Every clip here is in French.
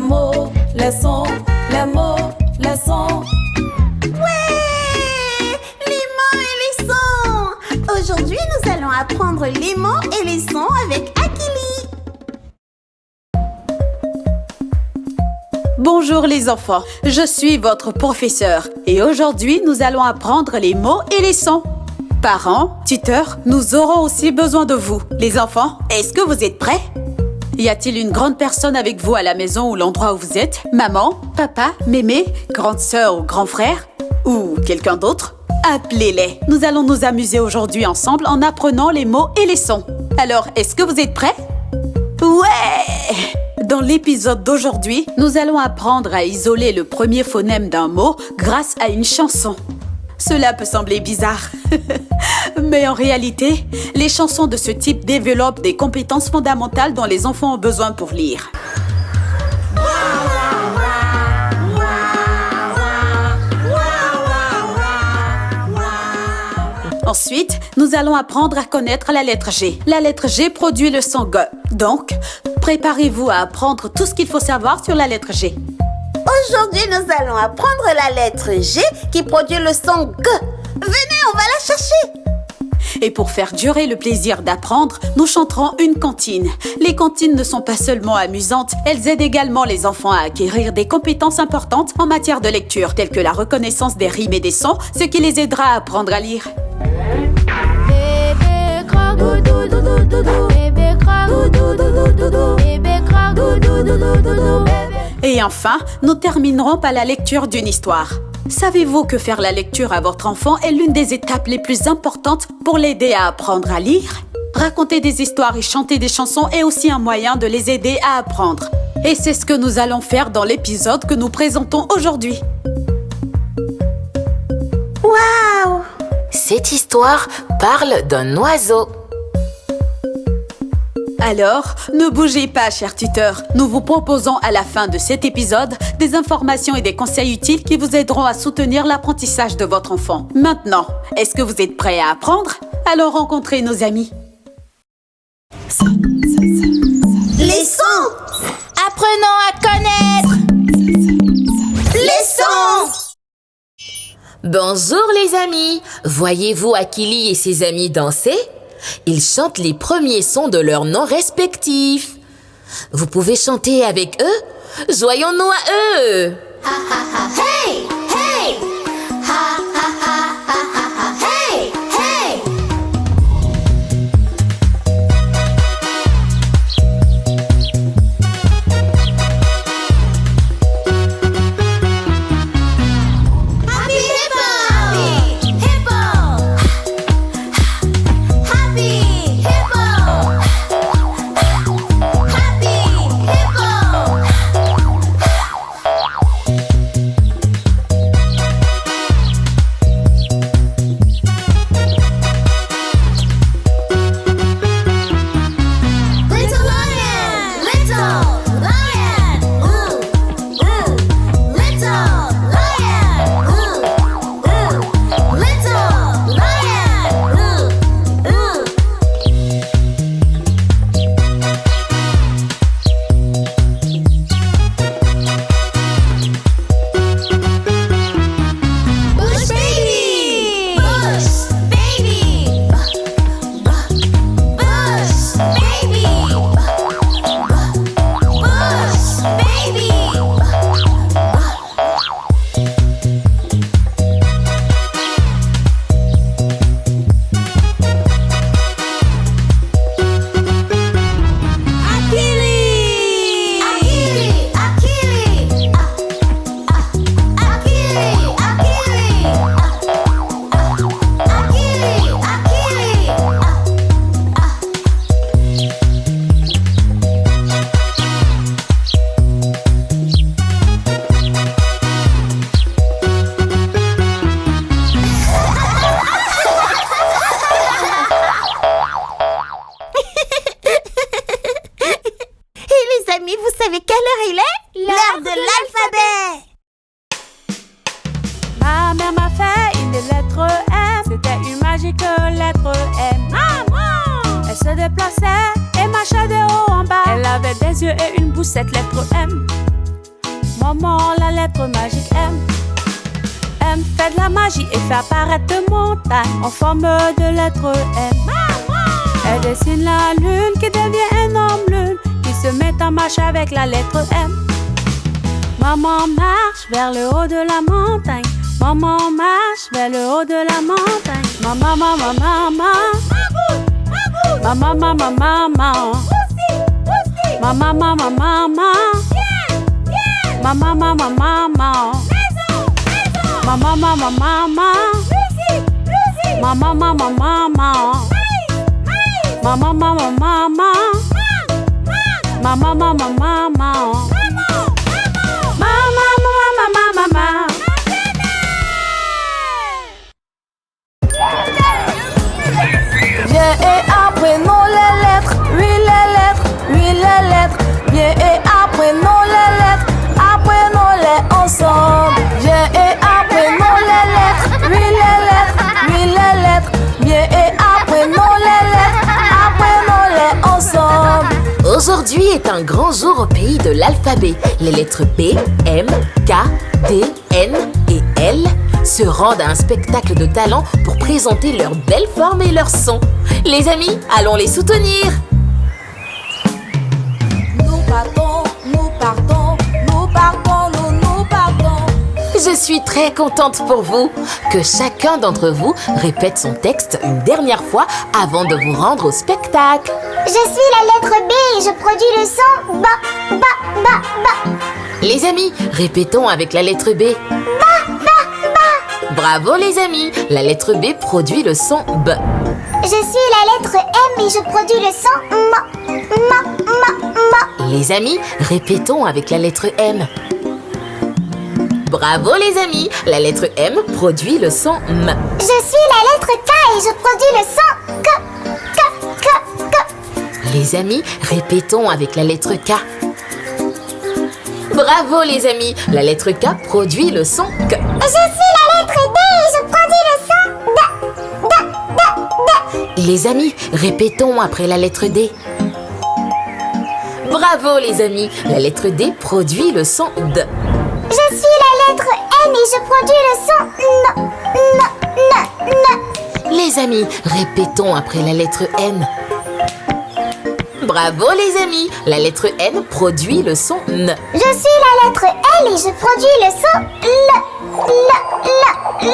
mots, leçons, les mots, leçons. Ouais! Les mots et les sons! Aujourd'hui, nous allons apprendre les mots et les sons avec Akili. Bonjour les enfants, je suis votre professeur et aujourd'hui nous allons apprendre les mots et les sons. Parents, tuteurs, nous aurons aussi besoin de vous. Les enfants, est-ce que vous êtes prêts? Y a-t-il une grande personne avec vous à la maison ou l'endroit où vous êtes? Maman, papa, mémé, grande sœur ou grand frère? Ou quelqu'un d'autre? Appelez-les. Nous allons nous amuser aujourd'hui ensemble en apprenant les mots et les sons. Alors, est-ce que vous êtes prêts? Ouais! Dans l'épisode d'aujourd'hui, nous allons apprendre à isoler le premier phonème d'un mot grâce à une chanson. Cela peut sembler bizarre, mais en réalité, les chansons de ce type développent des compétences fondamentales dont les enfants ont besoin pour lire. Ensuite, nous allons apprendre à connaître la lettre G. La lettre G produit le son G. Donc, préparez-vous à apprendre tout ce qu'il faut savoir sur la lettre G. Aujourd'hui, nous allons apprendre la lettre G qui produit le son G. Venez, on va la chercher. Et pour faire durer le plaisir d'apprendre, nous chanterons une comptine. Les comptines ne sont pas seulement amusantes, elles aident également les enfants à acquérir des compétences importantes en matière de lecture, telles que la reconnaissance des rimes et des sons, ce qui les aidera à apprendre à lire. Et enfin, nous terminerons par la lecture d'une histoire. Savez-vous que faire la lecture à votre enfant est l'une des étapes les plus importantes pour l'aider à apprendre à lire? Raconter des histoires et chanter des chansons est aussi un moyen de les aider à apprendre. Et c'est ce que nous allons faire dans l'épisode que nous présentons aujourd'hui. Waouh! Cette histoire parle d'un oiseau. Alors, ne bougez pas, chers tuteurs. Nous vous proposons à la fin de cet épisode des informations et des conseils utiles qui vous aideront à soutenir l'apprentissage de votre enfant. Maintenant, est-ce que vous êtes prêts à apprendre? Alors rencontrez nos amis. Les sons! Apprenons à connaître! Les sons! Bonjour les amis, voyez-vous Akili et ses amis danser? Ils chantent les premiers sons de leurs noms respectifs. Vous pouvez chanter avec eux? Joignons-nous à eux! Ha ha ha hey! Hey! Ha ha ha ha ha ha hey! Hey! Happy Hippo! Happy Hippo! Happy Hippo! Happy Hippo! Little lion, little lion, ooh, ooh. Little lion, ooh, ooh. Little lion, ooh, ooh. Bush baby, Bush baby, Bush baby, Bush baby. Akili, Akili, Akili, Akili, Akili, Akili, Akili. Et les amis, vous savez quelle heure il est? L'heure de l'alphabet! Ma mère m'a fait une lettre M. C'était une magique lettre M. Maman! Elle se déplaçait et marchait de haut en bas. Elle avait des yeux et une bouche, cette lettre M. Maman, la lettre magique M. M fait de la magie et fait apparaître de montagnes en forme de lettre M. Elle dessine la lune qui devient une énorme lune qui se met en marche avec la lettre M. Maman marche vers le haut de la montagne. Maman marche vers le haut de la montagne. Maman, maman, maman. Maman, maman, maman. Maman, maman, maman. Maman, maman, maman. Maman, maman, maman. Maman, maman, maman. Maman, maman, maman. Maman, maman, maman. Viens et apprenons les lettres, oui les lettres, oui les lettres. Viens et apprenons les lettres, apprenons-les ensemble. Viens et apprenons les lettres, oui les lettres, oui les lettres. Viens et apprenons les lettres, apprenons-les ensemble. Aujourd'hui est un grand jour au pays de l'alphabet. Les lettres B, M, K, D, N et L se rendent à un spectacle de talent pour présenter leur belle forme et leur son. Les amis, allons les soutenir. Nous partons, nous partons, nous partons, nous partons. Je suis très contente pour vous. Que chacun d'entre vous répète son texte une dernière fois avant de vous rendre au spectacle. Je suis la lettre B et je produis le son ba, ba, ba, ba. Les amis, répétons avec la lettre B. Ba, ba, ba. Bravo les amis, la lettre B produit le son B. Je suis la lettre M et je produis le son ma, ma, ma, ma. Les amis, répétons avec la lettre M. Bravo les amis, la lettre M produit le son M. Je suis la lettre K et je produis le son K, K, K, K. Les amis, répétons avec la lettre K. Bravo les amis, la lettre K produit le son K. Je suis la lettre D et je produis le son D, D, D, D. Les amis, répétons après la lettre D. Bravo les amis, la lettre D produit le son D. Je suis la lettre N et je produis le son N, N, N, N. Les amis, répétons après la lettre N. Bravo les amis, la lettre N produit le son N. Je suis la lettre L et je produis le son L, L, L, L.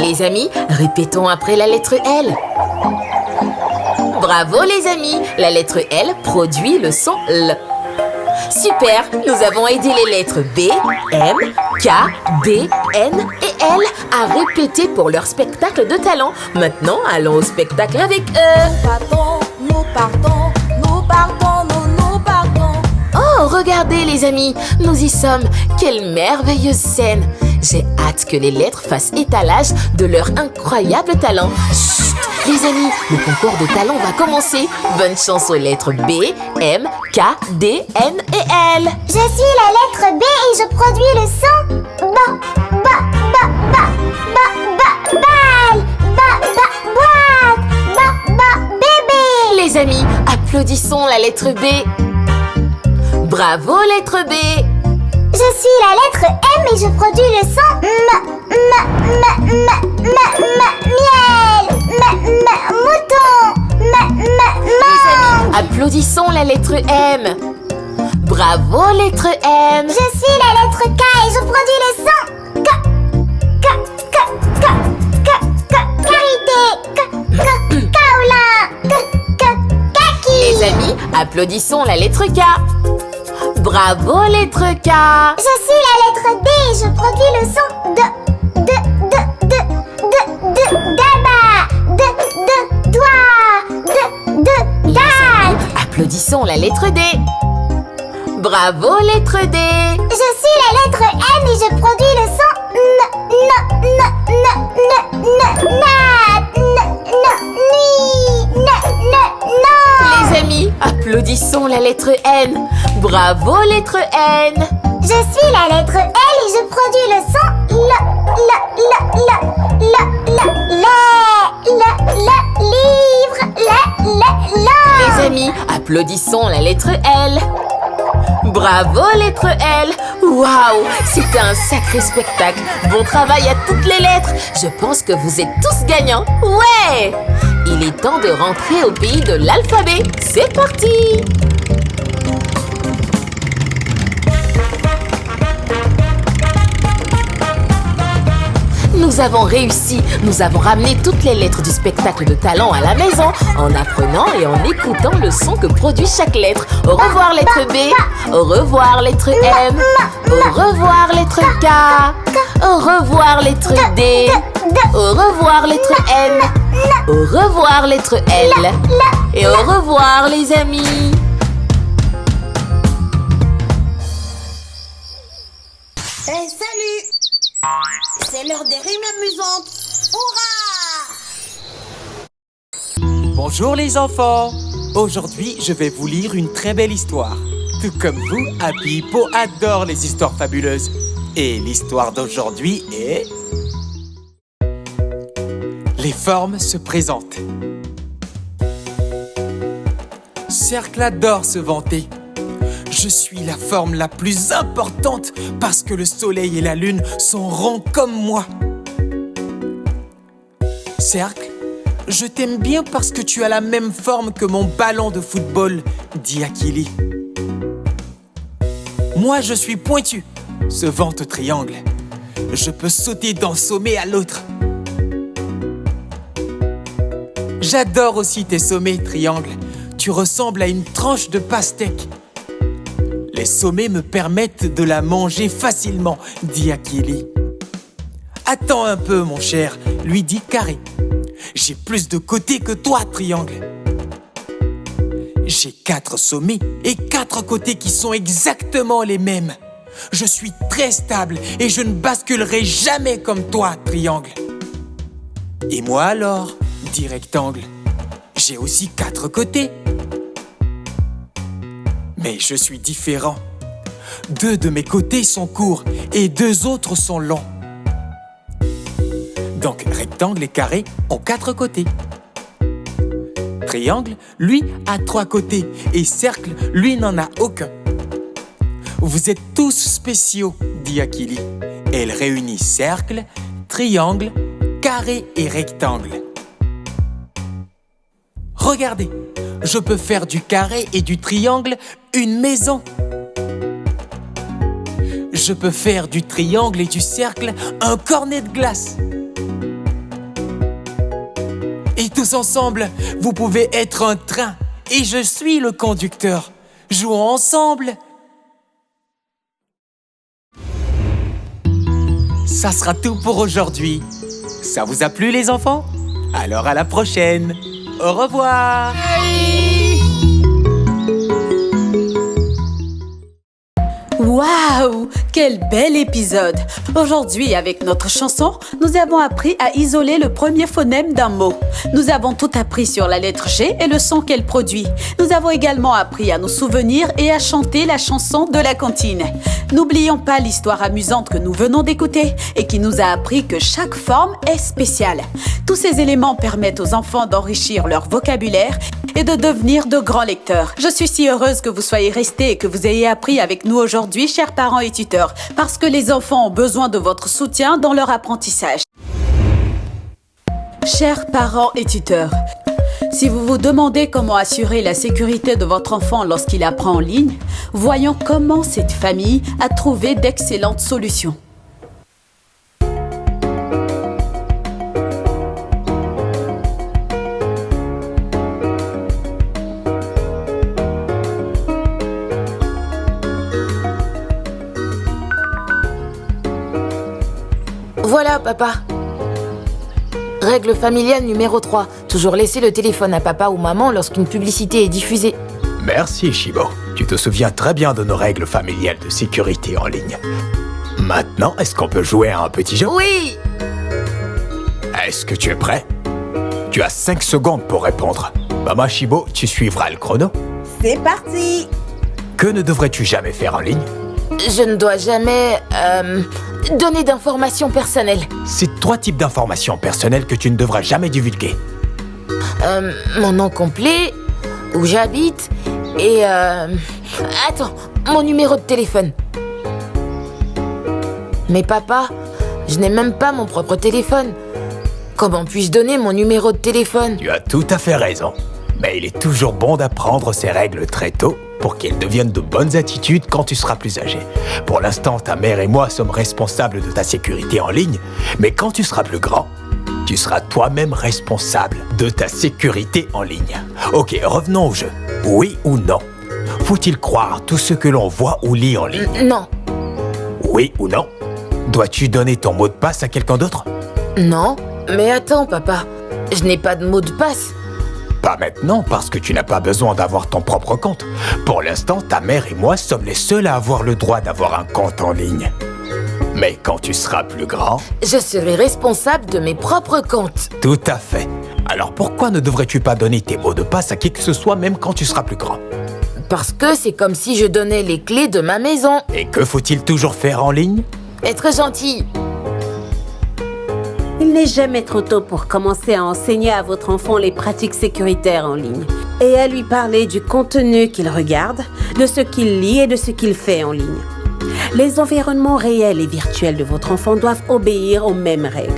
Les amis, répétons après la lettre L. Bravo les amis, la lettre L produit le son L. Super, nous avons aidé les lettres B, M, K, D, N et L à répéter pour leur spectacle de talent. Maintenant, allons au spectacle avec eux. Nous partons, nous partons, nous partons, nous partons. Oh, regardez les amis, nous y sommes. Quelle merveilleuse scène. J'ai hâte que les lettres fassent étalage de leur incroyable talent. Chut, les amis, le concours de talent va commencer. Bonne chance aux lettres B, M, K, D, N et L. Je suis la lettre B et je produis le son ba, ba, ba, ba, ba, ba, balle, ba, ba, boîte, ba, ba, bébé. Les amis, applaudissons la lettre B. Bravo lettre B. Je suis la lettre M et je produis le son miel, mouton, Les amis, applaudissons la lettre M. Bravo lettre M. Je suis la lettre K et je produis le son karité, kaolin, kaki. Les amis, applaudissons la lettre K. Bravo lettre K. Je suis la lettre D et je produis le son Applaudissons la lettre D. Bravo lettre D. Je suis la lettre N et je produis le son Les amis, applaudissons la lettre N. Bravo lettre N. Je suis la lettre L et je produis le son livre, Les amis, applaudissons la lettre L. Bravo, lettre L. Waouh, c'était un sacré spectacle. Bon travail à toutes les lettres. Je pense que vous êtes tous gagnants. Ouais! Il est temps de rentrer au pays de l'alphabet. C'est parti! Nous avons réussi. Nous avons ramené toutes les lettres du spectacle de talent à la maison en apprenant et en écoutant le son que produit chaque lettre. Au revoir, lettre B. Au revoir, lettre M. Au revoir, lettre K. Au revoir, lettre D. Au revoir, lettre N. Au revoir, lettre L. Et au revoir, les amis. Hey, salut! C'est l'heure des rimes amusantes. Hurrah! Bonjour les enfants! Aujourd'hui, je vais vous lire une très belle histoire. Tout comme vous, Happy Hippo adore les histoires fabuleuses. Et l'histoire d'aujourd'hui est... Les formes se présentent. Cercle adore se vanter. Je suis la forme la plus importante parce que le soleil et la lune sont ronds comme moi. Cercle, je t'aime bien parce que tu as la même forme que mon ballon de football, dit Achille. Moi, je suis pointu, se vante Triangle. Je peux sauter d'un sommet à l'autre. J'adore aussi tes sommets, Triangle. Tu ressembles à une tranche de pastèque. Les sommets me permettent de la manger facilement, dit Achille. Attends un peu, mon cher, lui dit Carré. J'ai plus de côtés que toi, Triangle. J'ai 4 sommets et 4 côtés qui sont exactement les mêmes. Je suis très stable et je ne basculerai jamais comme toi, Triangle. Et moi alors, dit Rectangle. J'ai aussi 4 côtés. Mais je suis différent. 2 de mes côtés sont courts et 2 autres sont longs. Donc, rectangle et carré ont 4 côtés. Triangle, lui, a 3 côtés et cercle, lui, n'en a aucun. Vous êtes tous spéciaux, dit Achille. Elle réunit cercle, triangle, carré et rectangle. Regardez, je peux faire du carré et du triangle une maison. Je peux faire du triangle et du cercle un cornet de glace. Et tous ensemble, vous pouvez être un train et je suis le conducteur. Jouons ensemble. Ça sera tout pour aujourd'hui. Ça vous a plu les enfants? Alors à la prochaine. Au revoir. Waouh! Quel bel épisode! Aujourd'hui, avec notre chanson, nous avons appris à isoler le premier phonème d'un mot. Nous avons tout appris sur la lettre G et le son qu'elle produit. Nous avons également appris à nous souvenir et à chanter la chanson de la cantine. N'oublions pas l'histoire amusante que nous venons d'écouter et qui nous a appris que chaque forme est spéciale. Tous ces éléments permettent aux enfants d'enrichir leur vocabulaire et de devenir de grands lecteurs. Je suis si heureuse que vous soyez restés et que vous ayez appris avec nous aujourd'hui, chers parents et tuteurs, parce que les enfants ont besoin de votre soutien dans leur apprentissage. Chers parents et tuteurs, si vous vous demandez comment assurer la sécurité de votre enfant lorsqu'il apprend en ligne, voyons comment cette famille a trouvé d'excellentes solutions. Voilà, papa. Règle familiale numéro 3. Toujours laisser le téléphone à papa ou maman lorsqu'une publicité est diffusée. Merci, Shibo. Tu te souviens très bien de nos règles familiales de sécurité en ligne. Maintenant, est-ce qu'on peut jouer à un petit jeu? Oui! Est-ce que tu es prêt? Tu as 5 secondes pour répondre. Maman Shibo, tu suivras le chrono. C'est parti! Que ne devrais-tu jamais faire en ligne? Je ne dois jamais donner d'informations personnelles. C'est 3 types d'informations personnelles que tu ne devras jamais divulguer. Mon nom complet, où j'habite et... Attends, mon numéro de téléphone. Mais papa, je n'ai même pas mon propre téléphone. Comment puis-je donner mon numéro de téléphone? Tu as tout à fait raison. Mais il est toujours bon d'apprendre ces règles très tôt pour qu'elles deviennent de bonnes attitudes quand tu seras plus âgé. Pour l'instant, ta mère et moi sommes responsables de ta sécurité en ligne, mais quand tu seras plus grand, tu seras toi-même responsable de ta sécurité en ligne. Ok, revenons au jeu. Oui ou non? Faut-il croire tout ce que l'on voit ou lit en ligne? Non. Oui ou non? Dois-tu donner ton mot de passe à quelqu'un d'autre? Non. Mais attends, papa. Je n'ai pas de mot de passe. Pas maintenant, parce que tu n'as pas besoin d'avoir ton propre compte. Pour l'instant, ta mère et moi sommes les seuls à avoir le droit d'avoir un compte en ligne. Mais quand tu seras plus grand... Je serai responsable de mes propres comptes. Tout à fait. Alors pourquoi ne devrais-tu pas donner tes mots de passe à qui que ce soit, même quand tu seras plus grand? Parce que c'est comme si je donnais les clés de ma maison. Et que faut-il toujours faire en ligne? Être gentil. Il n'est jamais trop tôt pour commencer à enseigner à votre enfant les pratiques sécuritaires en ligne et à lui parler du contenu qu'il regarde, de ce qu'il lit et de ce qu'il fait en ligne. Les environnements réels et virtuels de votre enfant doivent obéir aux mêmes règles.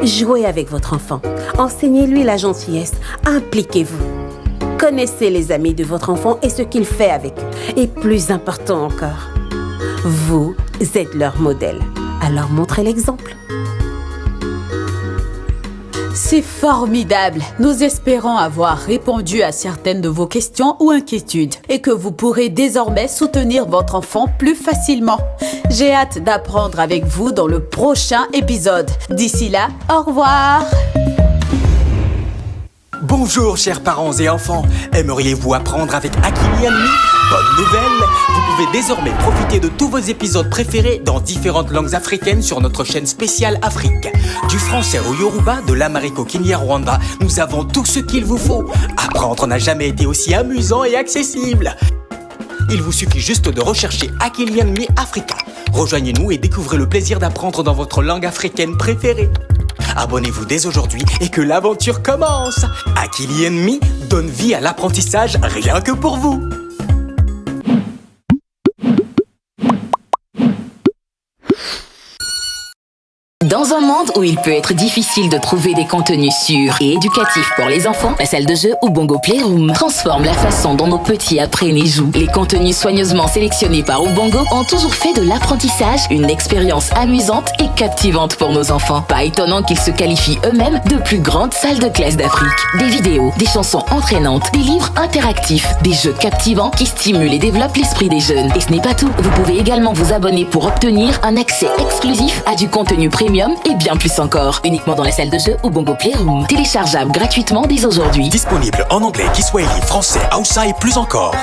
Jouez avec votre enfant, enseignez-lui la gentillesse, impliquez-vous. Connaissez les amis de votre enfant et ce qu'il fait avec eux. Et plus important encore, vous êtes leur modèle. Alors montrez l'exemple. C'est formidable. Nous espérons avoir répondu à certaines de vos questions ou inquiétudes et que vous pourrez désormais soutenir votre enfant plus facilement. J'ai hâte d'apprendre avec vous dans le prochain épisode. D'ici là, au revoir. Bonjour chers parents et enfants, aimeriez-vous apprendre avec Akili and Me? Bonne nouvelle, vous pouvez désormais profiter de tous vos épisodes préférés dans différentes langues africaines sur notre chaîne spéciale Afrique. Du français au Yoruba, de l'amérique au Kinyarwanda, nous avons tout ce qu'il vous faut. Apprendre n'a jamais été aussi amusant et accessible. Il vous suffit juste de rechercher Akili and Me Africa. Rejoignez-nous et découvrez le plaisir d'apprendre dans votre langue africaine préférée. Abonnez-vous dès aujourd'hui et que l'aventure commence. Akili and Me donne vie à l'apprentissage rien que pour vous. Dans un monde où il peut être difficile de trouver des contenus sûrs et éducatifs pour les enfants, la salle de jeu ou Bongo Playroom transforme la façon dont nos petits apprennent et jouent. Les contenus soigneusement sélectionnés par Ubongo ont toujours fait de l'apprentissage une expérience amusante et captivante pour nos enfants. Pas étonnant qu'ils se qualifient eux-mêmes de plus grandes salles de classe d'Afrique. Des vidéos, des chansons entraînantes, des livres interactifs, des jeux captivants qui stimulent et développent l'esprit des jeunes. Et ce n'est pas tout, vous pouvez également vous abonner pour obtenir un accès exclusif à du contenu premium et bien plus encore, uniquement dans la salle de jeu ou Bongo Playroom. Téléchargeable gratuitement dès aujourd'hui. Disponible en anglais, Kiswahili, français, Hausa et plus encore.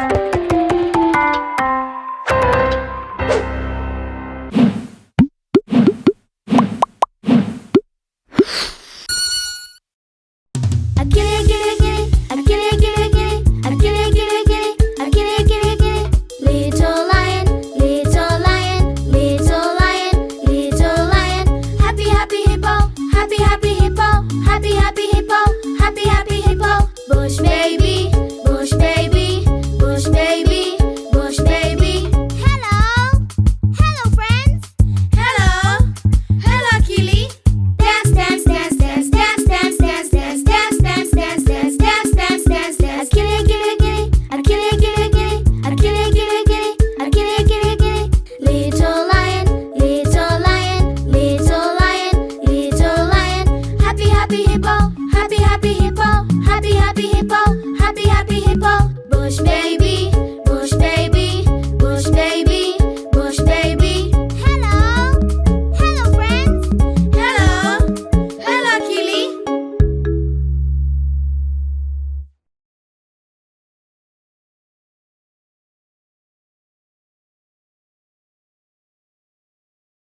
Happy hippo, happy hippo, happy hippo, happy hippo.